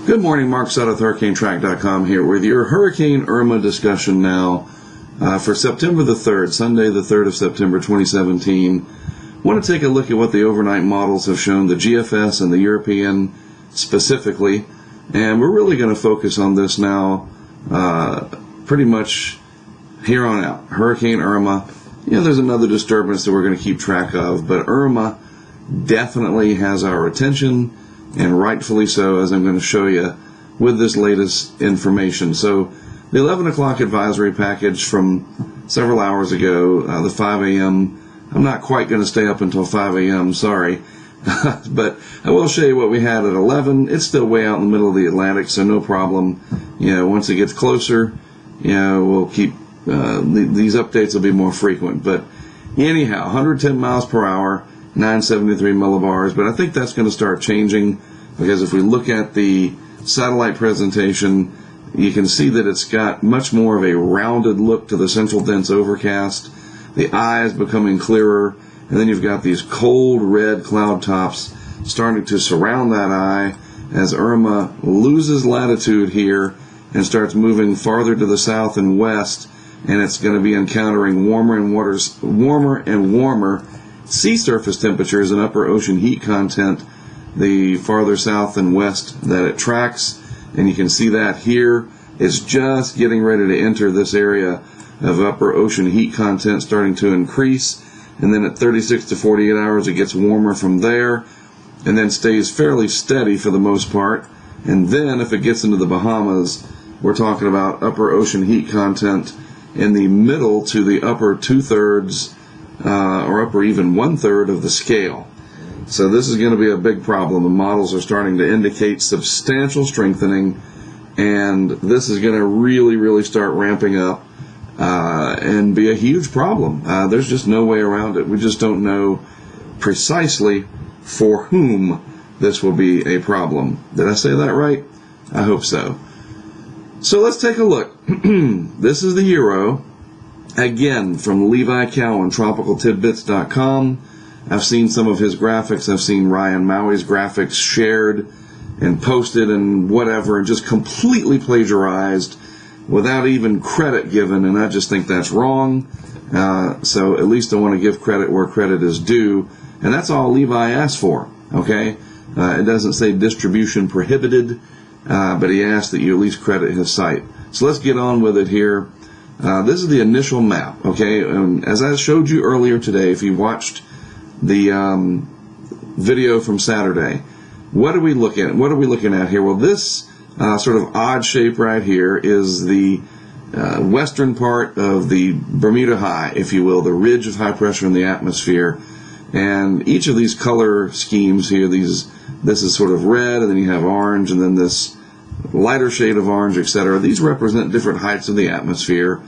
Good morning, Mark Sutter with HurricaneTrack.com here with your Hurricane Irma discussion now for September the 3rd, Sunday the 3rd of September 2017. I want to take a look at what the overnight models have shown, the GFS and the European specifically, and we're really going to focus on this now pretty much here on out. Hurricane Irma, there's another disturbance that we're going to keep track of, but Irma definitely has our attention, and rightfully so, as I'm going to show you with this latest information. So the 11 o'clock advisory package from several hours ago, the 5 a.m., I'm not quite going to stay up until 5 a.m., sorry, but I will show you what we had at 11. It's still way out in the middle of the Atlantic, so no problem. Once it gets closer, we'll keep, these updates will be more frequent. But anyhow, 110 miles per hour, 973 millibars, but I think that's going to start changing because if we look at the satellite presentation, you can see that it's got much more of a rounded look to the central dense overcast. The eye is becoming clearer, and then you've got these cold red cloud tops starting to surround that eye as Irma loses latitude here and starts moving farther to the south and west, and it's going to be encountering warmer and warmer sea surface temperatures and upper ocean heat content the farther south and west that it tracks. And you can see that here it's just getting ready to enter this area of upper ocean heat content starting to increase, and then at 36 to 48 hours it gets warmer from there and then stays fairly steady for the most part. And then if it gets into the Bahamas, we're talking about upper ocean heat content in the middle to the upper 2/3 or upper even 1/3 of the scale. So this is going to be a big problem. The models are starting to indicate substantial strengthening, and this is going to really start ramping up and be a huge problem. There's just no way around it. We just don't know precisely for whom this will be a problem. Did I say that right? I hope so. So let's take a look. This is the Euro. Again, from Levi Cowan, TropicalTidbits.com. I've seen some of his graphics. I've seen Ryan Maui's graphics shared and posted and whatever, and just completely plagiarized without even credit given, and I just think that's wrong. So at least I want to give credit where credit is due, and that's all Levi asked for, okay? It doesn't say distribution prohibited, but he asked that you at least credit his site. So let's get on with it here. This is the initial map, okay? As I showed you earlier today, if you watched the video from Saturday, what are we looking at? What are we looking at here? Well, this sort of odd shape right here is the western part of the Bermuda High, if you will, the ridge of high pressure in the atmosphere. And each of these color schemes here, this is sort of red, and then you have orange, and then this lighter shade of orange, etc. These represent different heights of the atmosphere.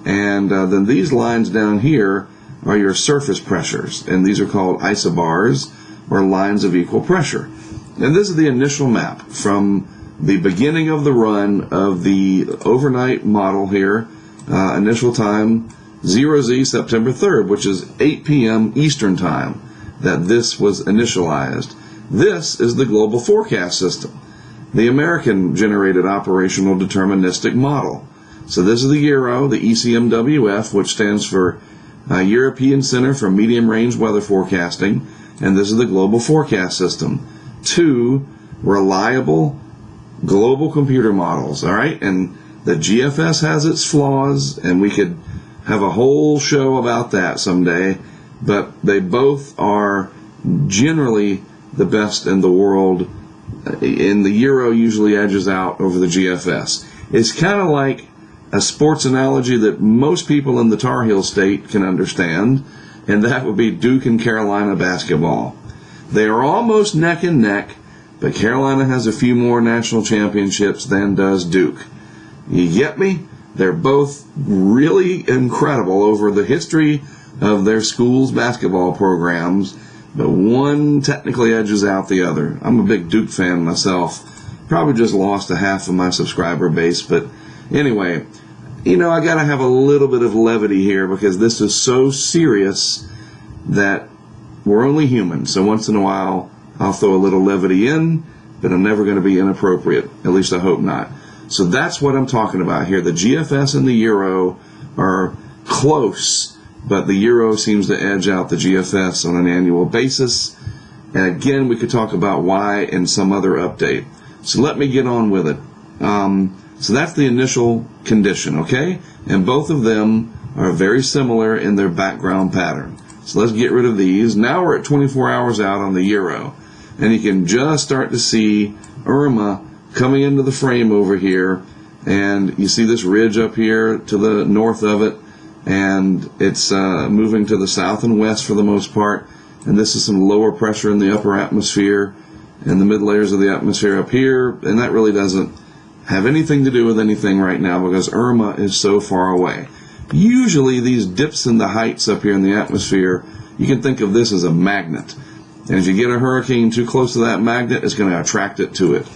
And then these lines down here are your surface pressures, and these are called isobars, or lines of equal pressure. And this is the initial map from the beginning of the run of the overnight model here, initial time 0Z September 3rd, which is 8 p.m. Eastern time that this was initialized. This is the global forecast system, the American generated operational deterministic model. So this is the Euro, the ECMWF, which stands for European Center for Medium Range Weather Forecasting, and this is the global forecast system. Two reliable global computer models, all right? And the GFS has its flaws, and we could have a whole show about that someday, but they both are generally the best in the world. And the Euro usually edges out over the GFS. It's kind of like a sports analogy that most people in the Tar Heel state can understand, and that would be Duke and Carolina basketball. They are almost neck and neck, but Carolina has a few more national championships than does Duke. You get me? They're both really incredible over the history of their schools' basketball programs, but one technically edges out the other. I'm a big Duke fan myself. Probably just lost a half of my subscriber base, but anyway, I got to have a little bit of levity here because this is so serious that we're only human. So once in a while, I'll throw a little levity in, but I'm never going to be inappropriate. At least I hope not. So that's what I'm talking about here. The GFS and the Euro are close, but the Euro seems to edge out the GFS on an annual basis. And again, we could talk about why in some other update. So let me get on with it. So that's the initial condition, okay? And both of them are very similar in their background pattern. So let's get rid of these. Now we're at 24 hours out on the Euro. And you can just start to see Irma coming into the frame over here. And you see this ridge up here to the north of it. And it's moving to the south and west for the most part. And this is some lower pressure in the upper atmosphere and the mid layers of the atmosphere up here. And that really doesn't have anything to do with anything right now because Irma is so far away. Usually these dips in the heights up here in the atmosphere, you can think of this as a magnet. And if you get a hurricane too close to that magnet, it's going to attract it to it.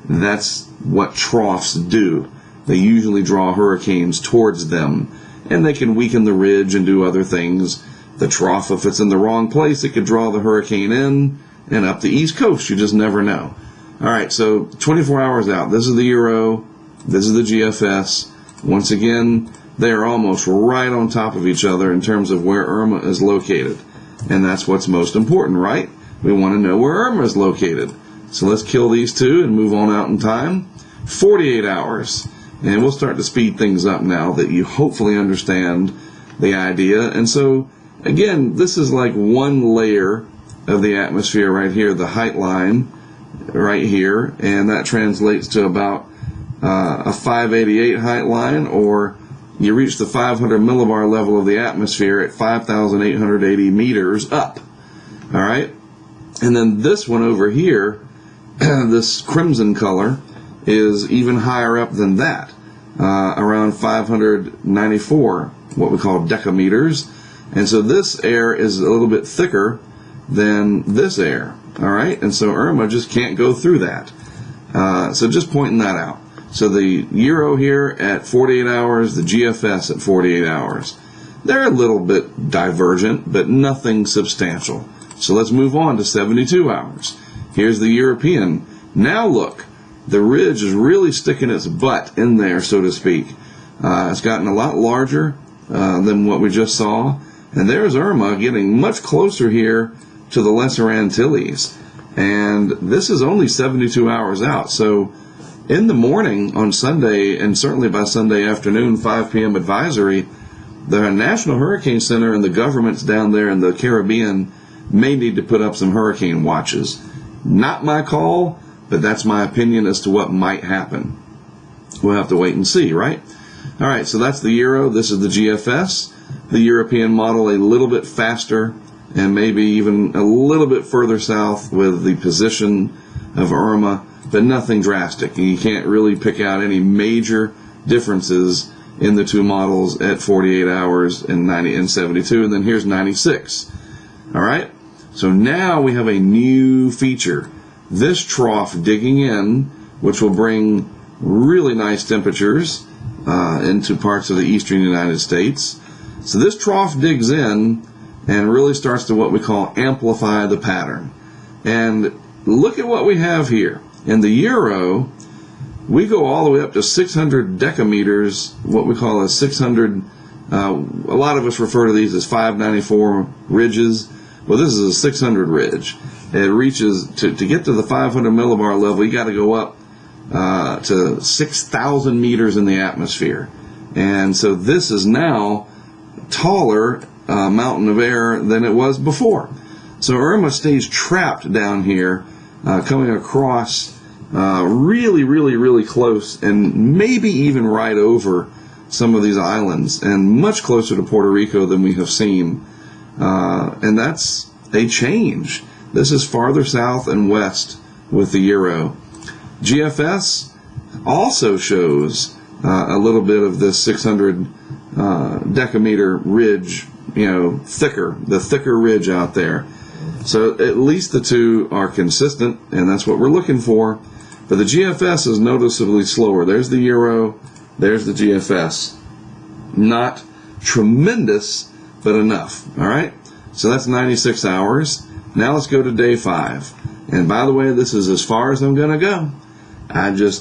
That's what troughs do. They usually draw hurricanes towards them. And they can weaken the ridge and do other things. The trough, if it's in the wrong place, it could draw the hurricane in and up the East Coast. You just never know. All right, so 24 hours out. This is the Euro. This is the GFS. Once again, they are almost right on top of each other in terms of where Irma is located. And that's what's most important, right? We want to know where Irma is located. So let's kill these two and move on out in time. 48 hours. And we'll start to speed things up now that you hopefully understand the idea. And so, again, this is like one layer of the atmosphere right here, the height line right here. And that translates to about a 588 height line, or you reach the 500 millibar level of the atmosphere at 5,880 meters up. All right? And then this one over here, this crimson color, is even higher up than that, around 594, what we call decameters. And so this air is a little bit thicker than this air. All right? And so Irma just can't go through that. So just pointing that out. So the Euro here at 48 hours, the GFS at 48 hours. They're a little bit divergent, but nothing substantial. So let's move on to 72 hours. Here's the European. Now look, the ridge is really sticking its butt in there, so to speak. It's gotten a lot larger than what we just saw. And there's Irma getting much closer here to the Lesser Antilles. And this is only 72 hours out. So in the morning on Sunday, and certainly by Sunday afternoon, 5 p.m. advisory, the National Hurricane Center and the governments down there in the Caribbean may need to put up some hurricane watches. Not my call, but that's my opinion as to what might happen. We'll have to wait and see, right? All right, so that's the Euro. This is the GFS. The European model a little bit faster and maybe even a little bit further south with the position of Irma, but nothing drastic. You can't really pick out any major differences in the two models at 48 hours and 90 and 72, and then here's 96. All right? So now we have a new feature. This trough digging in, which will bring really nice temperatures into parts of the eastern United States. So this trough digs in and really starts to what we call amplify the pattern. And look at what we have here. In the Euro, we go all the way up to 600 decameters, what we call a 600, a lot of us refer to these as 594 ridges. Well, this is a 600 ridge. It reaches, to get to the 500 millibar level, you got to go up to 6,000 meters in the atmosphere. And so this is now taller mountain of air than it was before. So Irma stays trapped down here, coming across really, really, really close, and maybe even right over some of these islands, and much closer to Puerto Rico than we have seen. And that's a change. This is farther south and west with the Euro. GFS also shows a little bit of this 600 decameter ridge, the thicker ridge out there. So at least the two are consistent, and that's what we're looking for. But the GFS is noticeably slower. There's the Euro, there's the GFS. Not tremendous, but enough. All right? So that's 96 hours. Now let's go to day 5. And by the way, this is as far as I'm going to go.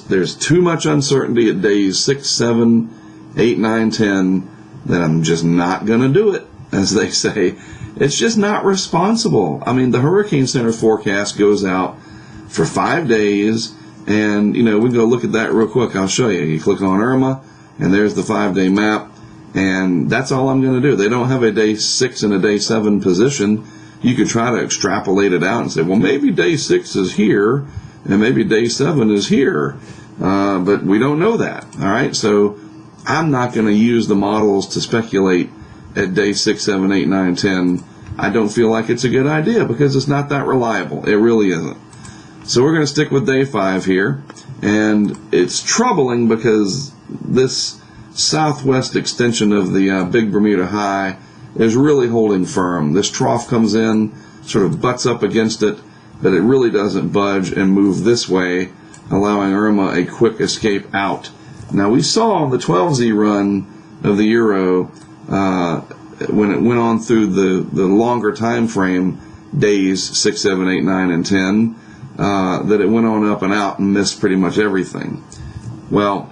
There's too much uncertainty at days 6, 7, 8, 9, 10 that I'm just not going to do it, as they say. It's just not responsible. I mean, the Hurricane Center forecast goes out for 5 days, and, we can go look at that real quick. I'll show you. You click on Irma, and there's the 5-day map, and that's all I'm going to do. They don't have a day 6 and a day 7 position. You could try to extrapolate it out and say, well, maybe day 6 is here, and maybe day 7 is here, but we don't know that, all right? So I'm not going to use the models to speculate at day 6, 7, 8, 9, 10. I don't feel like it's a good idea because it's not that reliable. It really isn't. So we're going to stick with day 5 here, and it's troubling because this southwest extension of the Big Bermuda High is really holding firm. This trough comes in, sort of butts up against it, but it really doesn't budge and move this way, allowing Irma a quick escape out. Now, we saw the 12Z run of the Euro when it went on through the longer time frame, days 6, 7, 8, 9, and 10, that it went on up and out and missed pretty much everything. Well,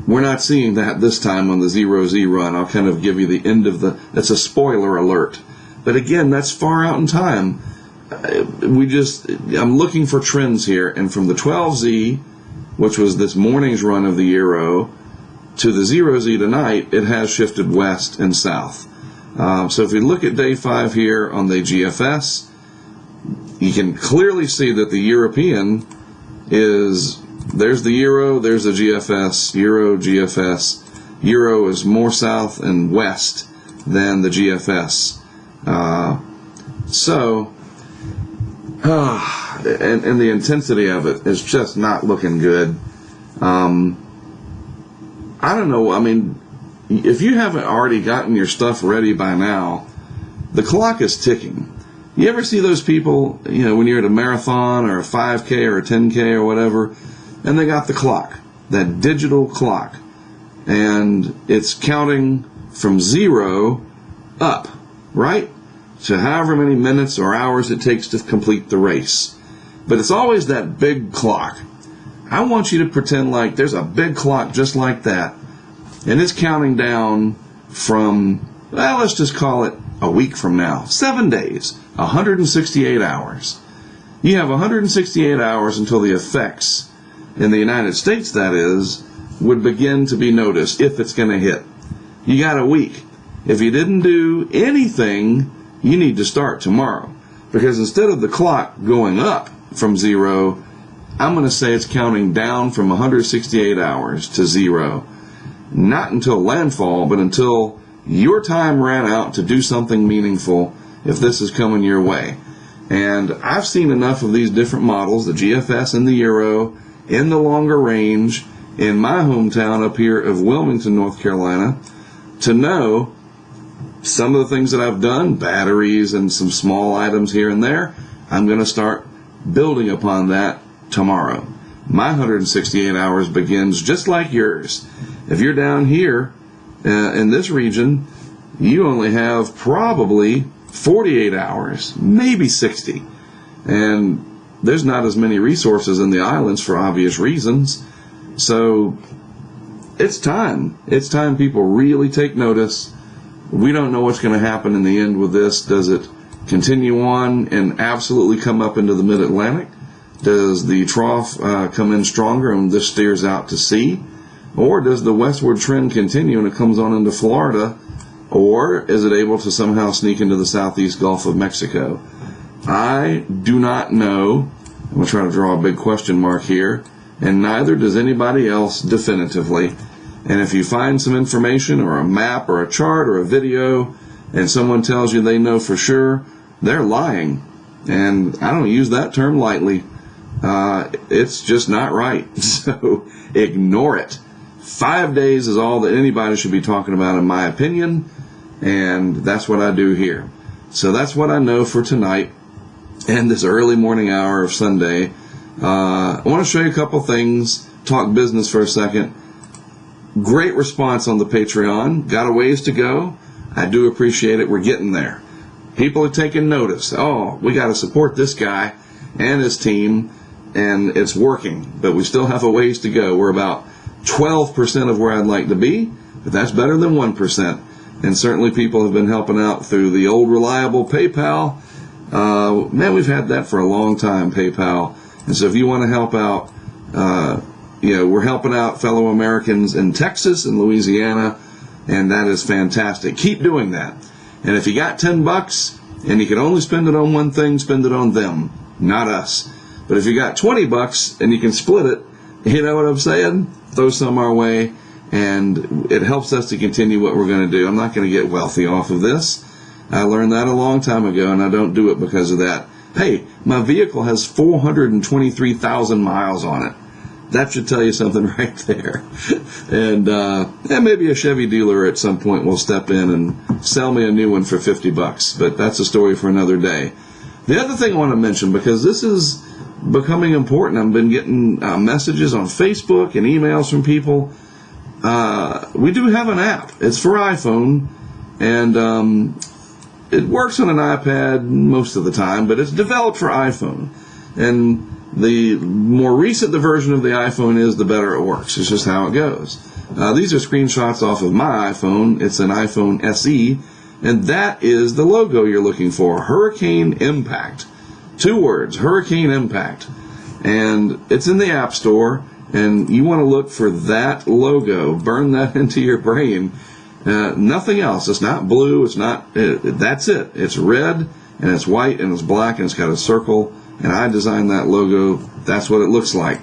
we're not seeing that this time on the 0Z run. I'll kind of give you the end of that's a spoiler alert. But again, that's far out in time. I'm looking for trends here, and from the 12Z, which was this morning's run of the Euro, to the 0Z tonight, it has shifted west and south. So if we look at day 5 here on the GFS, you can clearly see that the European there's the Euro, there's the GFS, Euro, GFS. Euro is more south and west than the GFS. And the intensity of it is just not looking good. I don't know. I mean, if you haven't already gotten your stuff ready by now, the clock is ticking. You ever see those people, when you're at a marathon or a 5K or a 10K or whatever, and they got the clock, that digital clock, and it's counting from 0 up, right? To however many minutes or hours it takes to complete the race. But it's always that big clock. I want you to pretend like there's a big clock just like that, and it's counting down from, let's just call it a week from now. 7 days, 168 hours. You have 168 hours until the effects, in the United States that is, would begin to be noticed if it's going to hit. You got a week. If you didn't do anything, you need to start tomorrow. Because instead of the clock going up from 0, I'm going to say it's counting down from 168 hours to 0. Not until landfall, but until your time ran out to do something meaningful, if this is coming your way. And I've seen enough of these different models, the GFS and the Euro, in the longer range, in my hometown up here of Wilmington, North Carolina, to know some of the things that I've done, batteries and some small items here and there, I'm going to start building upon that tomorrow. My 168 hours begins just like yours. If you're down here in this region, you only have probably 48 hours, maybe 60. And there's not as many resources in the islands for obvious reasons. So it's time. It's time people really take notice. We don't know what's going to happen in the end with this. Does it continue on and absolutely come up into the mid-Atlantic? Does the trough come in stronger and this steers out to sea? Or does the westward trend continue and it comes on into Florida? Or is it able to somehow sneak into the southeast Gulf of Mexico? I do not know. I'm going to try to draw a big question mark here. And neither does anybody else definitively. And if you find some information or a map or a chart or a video and someone tells you they know for sure, they're lying. And I don't use that term lightly. It's just not right. So ignore it. 5 days is all that anybody should be talking about, in my opinion. And that's what I do here. So that's what I know for tonight and this early morning hour of Sunday. I want to show you a couple things, talk business for a second. Great response on the Patreon. Got a ways to go. I do appreciate it. We're getting there. People are taking notice. Oh, we got to support this guy and his team, and it's working. But we still have a ways to go. We're about 12% of where I'd like to be, but that's better than 1%. And certainly people have been helping out through the old reliable PayPal. Man, we've had that for a long time, PayPal. And so if you want to help out, we're helping out fellow Americans in Texas and Louisiana, and that is fantastic. Keep doing that. And if you got $10 and you can only spend it on one thing, spend it on them, not us. But if you got $20 and you can split it, you know what I'm saying? Throw some our way, and it helps us to continue what we're going to do. I'm not going to get wealthy off of this. I learned that a long time ago, and I don't do it because of that. Hey, my vehicle has 423,000 miles on it. That should tell you something right there. And maybe a Chevy dealer at some point will step in and sell me a new one for $50, but that's a story for another day. The other thing I want to mention, because this is becoming important, I've been getting messages on Facebook and emails from people. We do have an app. It's for iPhone, and it works on an iPad most of the time, but it's developed for iPhone. And the more recent the version of the iPhone is, the better it works. It's just how it goes. These are screenshots off of my iPhone. It's an iPhone SE, and that is the logo you're looking for, Hurricane Impact. 2 words, Hurricane Impact. And it's in the App Store, and you want to look for that logo. Burn that into your brain. Nothing else. It's not blue. It's not. That's it. It's red, and it's white, and it's black, and it's got a circle. And I designed that logo. That's what it looks like.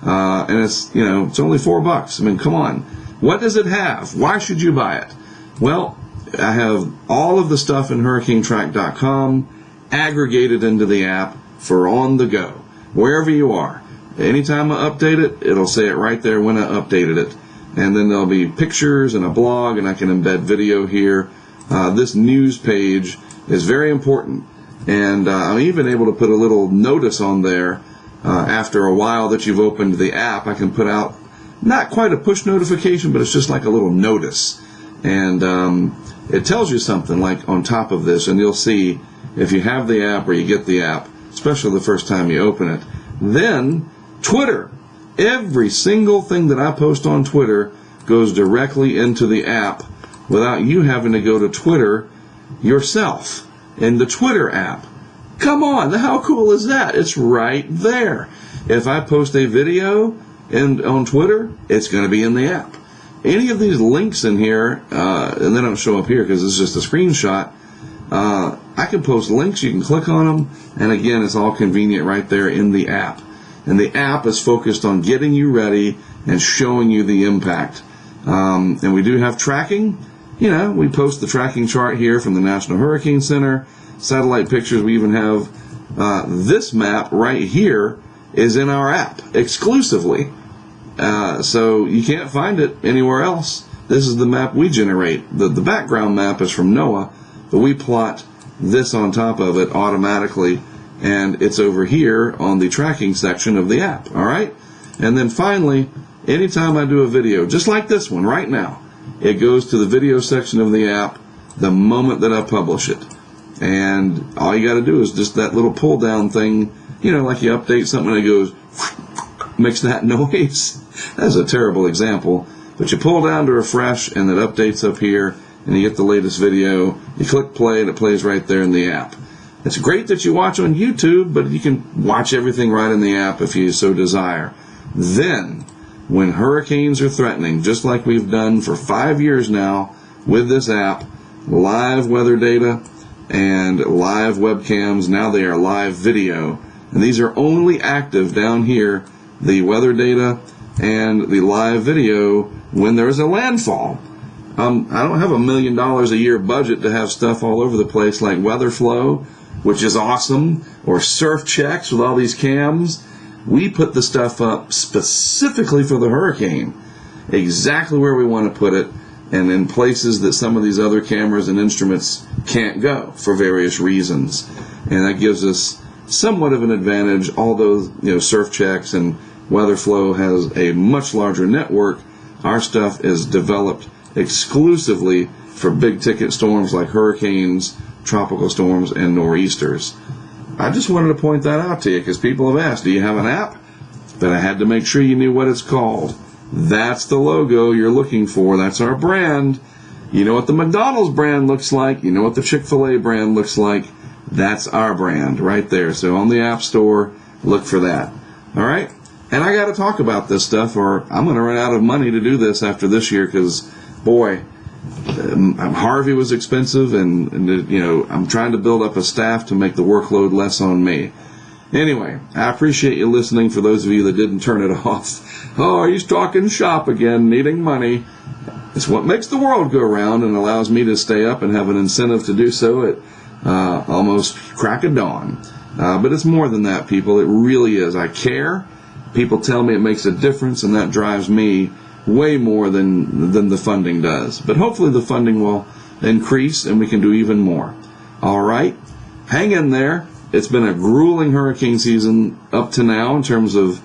And it's only $4. I mean, come on. What does it have? Why should you buy it? Well, I have all of the stuff in hurricanetrack.com aggregated into the app for on the go, wherever you are. Anytime I update it, it'll say it right there when I updated it. And then there'll be pictures and a blog, and I can embed video here. This news page is very important. And I'm even able to put a little notice on there after a while that you've opened the app. I can put out not quite a push notification, but it's just like a little notice. And it tells you something like on top of this, and you'll see if you have the app or you get the app, especially the first time you open it. Then Twitter. Every single thing that I post on Twitter goes directly into the app without you having to go to Twitter yourself. In the Twitter app. Come on, how cool is that? It's right there. If I post a video on Twitter, it's going to be in the app. Any of these links in here, and they don't show up here because it's just a screenshot, I can post links, you can click on them, and again, it's all convenient right there in the app. And the app is focused on getting you ready and showing you the impact. And we do have tracking. We post the tracking chart here from the National Hurricane Center, satellite pictures. We even have this map right here is in our app exclusively. So you can't find it anywhere else. This is the map we generate. The background map is from NOAA, but we plot this on top of it automatically, and it's over here on the tracking section of the app. All right? And then finally, anytime I do a video, just like this one right now, it goes to the video section of the app the moment that I publish it. And all you got to do is just that little pull down thing, like you update something and it goes, makes that noise. That's a terrible example. But you pull down to refresh and it updates up here and you get the latest video. You click play and it plays right there in the app. It's great that you watch on YouTube, but you can watch everything right in the app if you so desire. Then, when hurricanes are threatening, just like we've done for 5 years now with this app, live weather data and live webcams, now they are live video. And these are only active down here, the weather data and the live video, when there's a landfall. I don't have $1 million a year budget to have stuff all over the place like weather flow, which is awesome, or surf checks with all these cams. We put the stuff up specifically for the hurricane, exactly where we want to put it, and in places that some of these other cameras and instruments can't go for various reasons. And that gives us somewhat of an advantage, although surf checks and weather flow has a much larger network. Our stuff is developed exclusively for big ticket storms like hurricanes, tropical storms and nor'easters. I just wanted to point that out to you because people have asked, do you have an app? But I had to make sure you knew what it's called. That's the logo you're looking for. That's our brand. You know what the McDonald's brand looks like. You know what the Chick-fil-A brand looks like. That's our brand right there. So on the App Store, look for that. All right? And I got to talk about this stuff or I'm going to run out of money to do this after this year because, boy, Harvey was expensive and you know, I'm trying to build up a staff to make the workload less on me. Anyway, I appreciate you listening. For those of you that didn't turn it off, oh, he's talking shop again, needing money. It's what makes the world go round and allows me to stay up and have an incentive to do so at almost crack of dawn. But it's more than that, people. It really is. I care. People tell me it makes a difference, and that drives me way more than the funding does. But hopefully the funding will increase and we can do even more. All right? Hang in there. It's been a grueling hurricane season up to now in terms of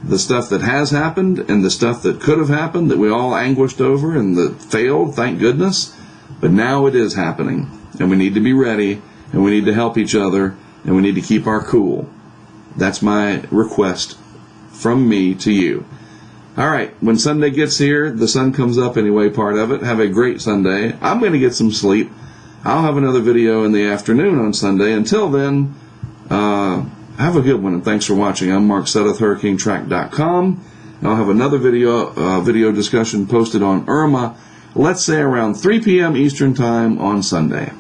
the stuff that has happened and the stuff that could have happened that we all anguished over and that failed, thank goodness. But now it is happening, and we need to be ready, and we need to help each other, and we need to keep our cool. That's my request from me to you. All right, when Sunday gets here, the sun comes up anyway, part of it. Have a great Sunday. I'm going to get some sleep. I'll have another video in the afternoon on Sunday. Until then, have a good one, and thanks for watching. I'm Mark Sept, HurricaneTrack.com. I'll have another video discussion posted on Irma, let's say around 3 p.m. Eastern Time on Sunday.